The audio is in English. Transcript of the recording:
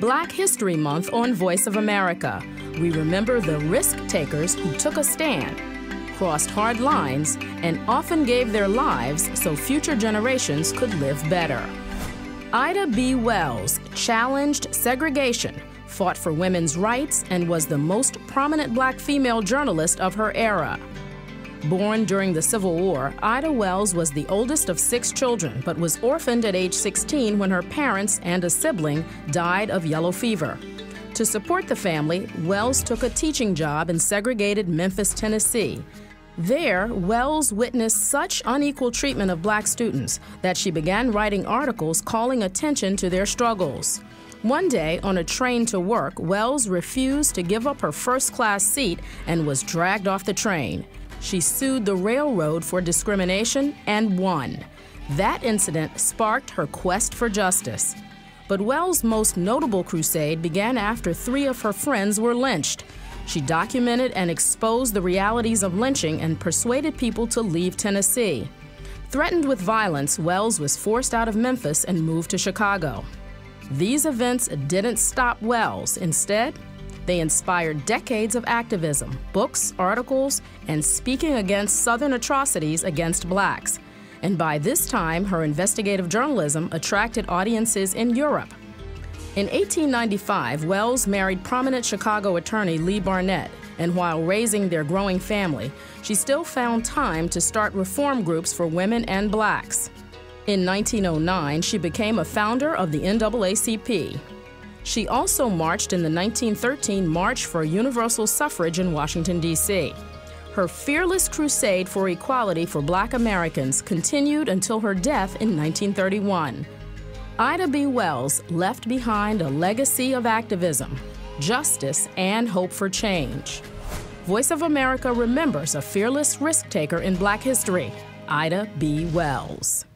Black History Month on Voice of America. We remember the risk-takers who took a stand, crossed hard lines, and often gave their lives so future generations could live better. Ida B. Wells challenged segregation, fought for women's rights, and was the most prominent Black female journalist of her era. Born during the Civil War, Ida Wells was the oldest of 6 children, but was orphaned at age 16 when her parents and a sibling died of yellow fever. To support the family, Wells took a teaching job in segregated Memphis, Tennessee. There, Wells witnessed such unequal treatment of Black students that she began writing articles calling attention to their struggles. One day, on a train to work, Wells refused to give up her first-class seat and was dragged off the train. She sued the railroad for discrimination and won. That incident sparked her quest for justice. But Wells' most notable crusade began after 3 of her friends were lynched. She documented and exposed the realities of lynching and persuaded people to leave Tennessee. Threatened with violence, Wells was forced out of Memphis and moved to Chicago. These events didn't stop Wells. Instead, they inspired decades of activism, books, articles, and speaking against Southern atrocities against Blacks. And by this time, her investigative journalism attracted audiences in Europe. In 1895, Wells married prominent Chicago attorney Lee Barnett, and while raising their growing family, she still found time to start reform groups for women and Blacks. In 1909, she became a founder of the NAACP. She also marched in the 1913 March for Universal Suffrage in Washington, D.C. Her fearless crusade for equality for Black Americans continued until her death in 1931. Ida B. Wells left behind a legacy of activism, justice, and hope for change. Voice of America remembers a fearless risk-taker in Black history, Ida B. Wells.